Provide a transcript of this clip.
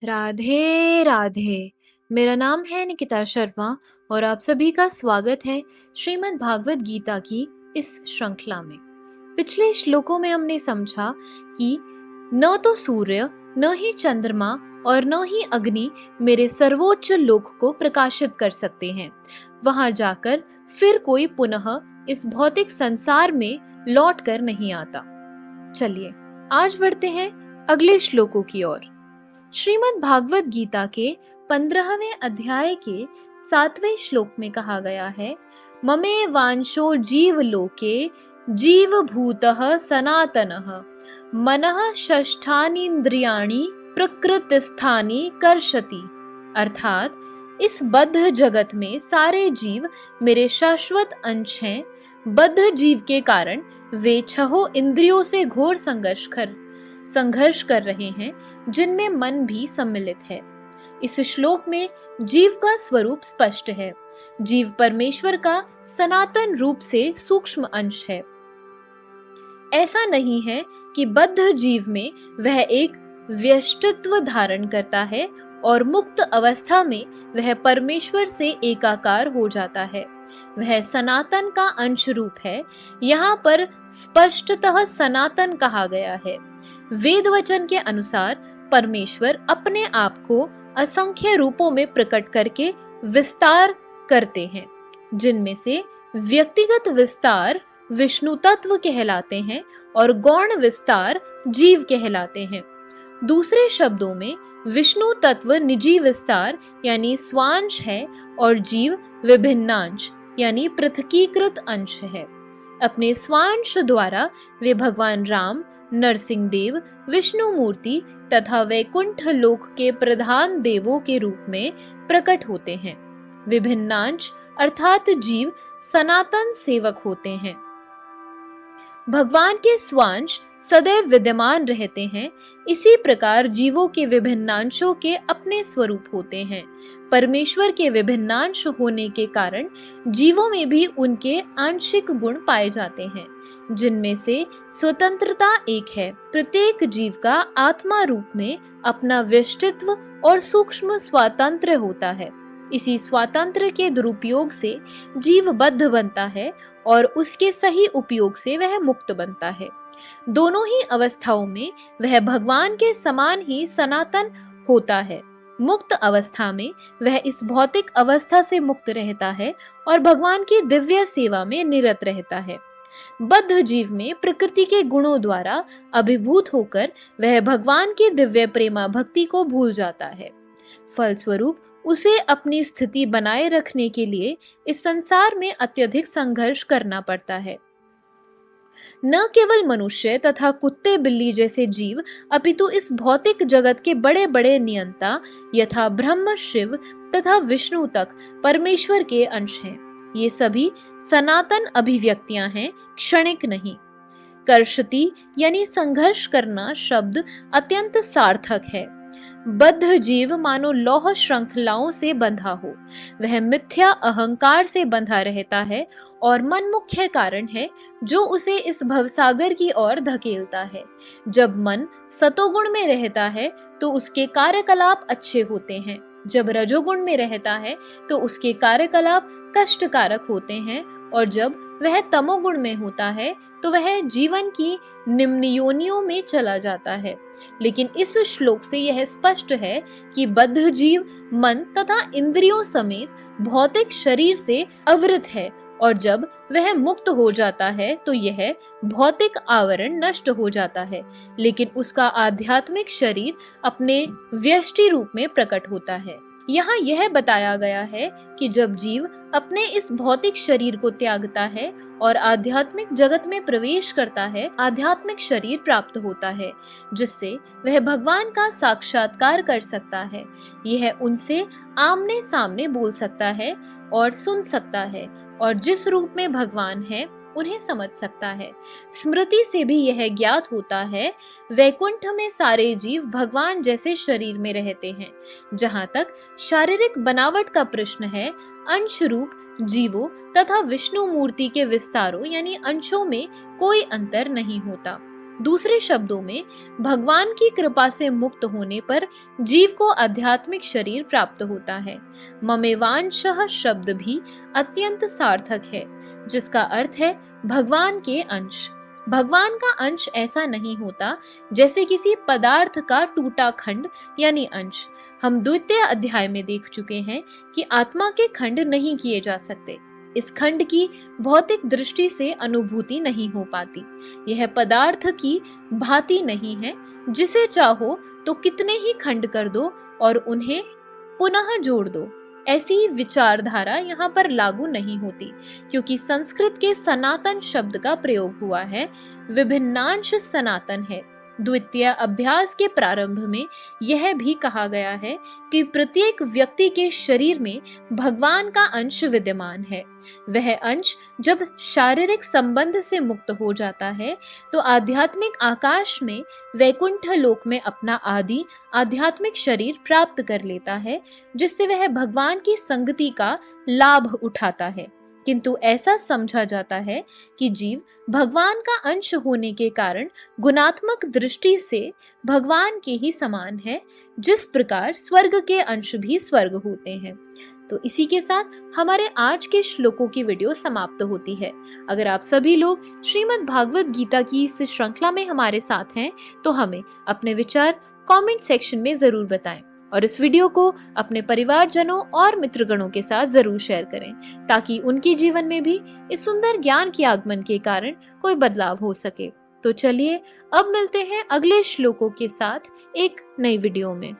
राधे राधे। मेरा नाम है निकिता शर्मा और आप सभी का स्वागत है श्रीमद् भागवत गीता की इस श्रृंखला में। पिछले श्लोकों में हमने समझा कि न तो सूर्य, न ही चंद्रमा और न ही अग्नि मेरे सर्वोच्च लोक को प्रकाशित कर सकते हैं। वहां जाकर फिर कोई पुनः इस भौतिक संसार में लौट कर नहीं आता। चलिए आज बढ़ते हैं अगले श्लोकों की ओर। श्रीमद् भागवत गीता के 15वें अध्याय के 7वें श्लोक में कहा गया है, ममे वांशो जीव लोके जीव भूतः सनातनः मनः षष्ठानीन्द्रियाणि प्रकृतिस्थानि कर्षति। अर्थात इस बद्ध जगत में सारे जीव मेरे शाश्वत अंश हैं। बद्ध जीव के कारण वे छहों इंद्रियों से घोर संघर्ष कर रहे हैं, जिनमें मन भी सम्मिलित है। इस श्लोक में जीव का स्वरूप स्पष्ट है। जीव परमेश्वर का सनातन रूप से सूक्ष्म अंश है। ऐसा नहीं है कि बद्ध जीव में वह एक व्यष्टित्व धारण करता है और मुक्त अवस्था में वह परमेश्वर से एकाकार हो जाता है। वह सनातन का अंश रूप है। यहाँ पर स्पष्टतः सनातन कहा गया है। वेद वचन के अनुसार परमेश्वर अपने आप को असंख्य रूपों में प्रकट करके विस्तार करते हैं, जिनमें से व्यक्तिगत विस्तार विष्णु तत्व कहलाते हैं और गौण विस्तार जीव कहलाते हैं। दूसरे शब्दों में विष्णु तत्व निजी विस्तार यानी स्वांश है और जीव विभिन्नांश यानी पृथकीकृत अंश है। अपने स्वांश द्वारा वे भगवान राम, नरसिंह देव, विष्णु मूर्ति तथा वैकुंठ लोक के प्रधान देवों के रूप में प्रकट होते हैं। विभिन्नांश अर्थात जीव सनातन सेवक होते हैं। भगवान के स्वांश सदैव विद्यमान रहते हैं। इसी प्रकार जीवों के विभिन्नांशों के अपने स्वरूप होते हैं। परमेश्वर के विभिन्नांश होने के कारण जीवों में भी उनके आंशिक गुण पाए जाते हैं, जिनमें से स्वतंत्रता एक है। प्रत्येक जीव का आत्मा रूप में अपना व्यष्टित्व और सूक्ष्म स्वातंत्र्य होता है। इसी स्वातंत्र्य के दुरुपयोग से जीव बद्ध बनता है और उसके सही उपयोग से वह मुक्त बनता है। दोनों ही अवस्थाओं में वह भगवान के समान ही सनातन होता है। मुक्त अवस्था में वह इस भौतिक अवस्था से मुक्त रहता है और भगवान की दिव्य सेवा में निरत रहता है। बद्ध जीव में प्रकृति के गुणों द्वारा अभिभूत होकर वह भगवान की दिव्य प्रेमा भक्ति को भूल जाता है। फलस्वरूप उसे अपनी स्थिति बनाए रखने के लिए इस संसार में अत्यधिक संघर्ष करना पड़ता है। न केवल मनुष्य तथा कुत्ते बिल्ली जैसे जीव अपितु इस भौतिक जगत के बड़े बड़े नियंता यथा ब्रह्म, शिव तथा विष्णु तक परमेश्वर के अंश हैं। ये सभी सनातन अभिव्यक्तियां हैं, क्षणिक नहीं। कर्षति यानी संघर्ष करना शब्द अत्यंत सार्थक है। बद्ध जीव मानो लौह श्रृंखलाओं से बंधा हो। वह मिथ्या अहंकार से बंधा रहता है और मन मुख्य कारण है जो उसे इस भवसागर की ओर धकेलता है। जब मन सतोगुण में रहता है तो उसके कार्यकलाप अच्छे होते हैं। जब रजोगुण में रहता है तो उसके कार्यकलाप कष्टकारक होते हैं और जब वह तमोगुण में होता है तो वह जीवन की निम्न योनियों में चला जाता है। लेकिन इस श्लोक से यह स्पष्ट है कि बद्ध जीव मन तथा इंद्रियों समेत भौतिक शरीर से आवृत है और जब वह मुक्त हो जाता है तो यह भौतिक आवरण नष्ट हो जाता है, लेकिन उसका आध्यात्मिक शरीर अपने व्यष्टि रूप में प्रकट होता है। यहाँ यह बताया गया है कि जब जीव अपने इस भौतिक शरीर को त्यागता है और आध्यात्मिक जगत में प्रवेश करता है, आध्यात्मिक शरीर प्राप्त होता है, जिससे वह भगवान का साक्षात्कार कर सकता है। यह उनसे आमने सामने बोल सकता है और सुन सकता है और जिस रूप में भगवान है उन्हें समझ सकता है। स्मृति से भी यह ज्ञात होता है, वैकुंठ में सारे जीव भगवान जैसे शरीर में रहते हैं। जहाँ तक शारीरिक बनावट का प्रश्न है, अंश रूप जीवों तथा विष्णु मूर्ति के विस्तारों यानी अंशों में कोई अंतर नहीं होता। दूसरे शब्दों में, भगवान की कृपा से मुक्त होने पर जीव को आध्यात्मिक शरीर प्राप्त होता है। ममेवांशः शब्द भी अत्यंत सार्थक है, जिसका अर्थ है भगवान के अंश। भगवान का अंश ऐसा नहीं होता जैसे किसी पदार्थ का टूटा खंड यानी अंश। हम द्वितीय अध्याय में देख चुके हैं कि आत्मा के खंड नहीं किए जा सकते। इस खंड की भौतिक दृष्टि से अनुभूति नहीं हो पाती। यह पदार्थ की भांति नहीं है, जिसे चाहो तो कितने ही खंड कर दो और उन्हें पुनः जोड़ दो। ऐसी विचारधारा यहाँ पर लागू नहीं होती, क्योंकि संस्कृत के सनातन शब्द का प्रयोग हुआ है। विभिन्नांश सनातन है। द्वितीय अभ्यास के प्रारंभ में यह भी कहा गया है कि प्रत्येक व्यक्ति के शरीर में भगवान का अंश विद्यमान है। वह अंश जब शारीरिक संबंध से मुक्त हो जाता है तो आध्यात्मिक आकाश में वैकुंठ लोक में अपना आदि आध्यात्मिक शरीर प्राप्त कर लेता है, जिससे वह भगवान की संगति का लाभ उठाता है। किंतु ऐसा समझा जाता है कि जीव भगवान का अंश होने के कारण गुणात्मक दृष्टि से भगवान के ही समान है, जिस प्रकार स्वर्ग के अंश भी स्वर्ग होते हैं। तो इसी के साथ हमारे आज के श्लोकों की वीडियो समाप्त होती है। अगर आप सभी लोग श्रीमद् भागवत गीता की इस श्रृंखला में हमारे साथ हैं तो हमें अपने विचार कमेंट सेक्शन में जरूर बताएं और इस वीडियो को अपने परिवारजनों और मित्रगणों के साथ जरूर शेयर करें, ताकि उनके जीवन में भी इस सुंदर ज्ञान के आगमन के कारण कोई बदलाव हो सके। तो चलिए अब मिलते हैं अगले श्लोकों के साथ एक नई वीडियो में।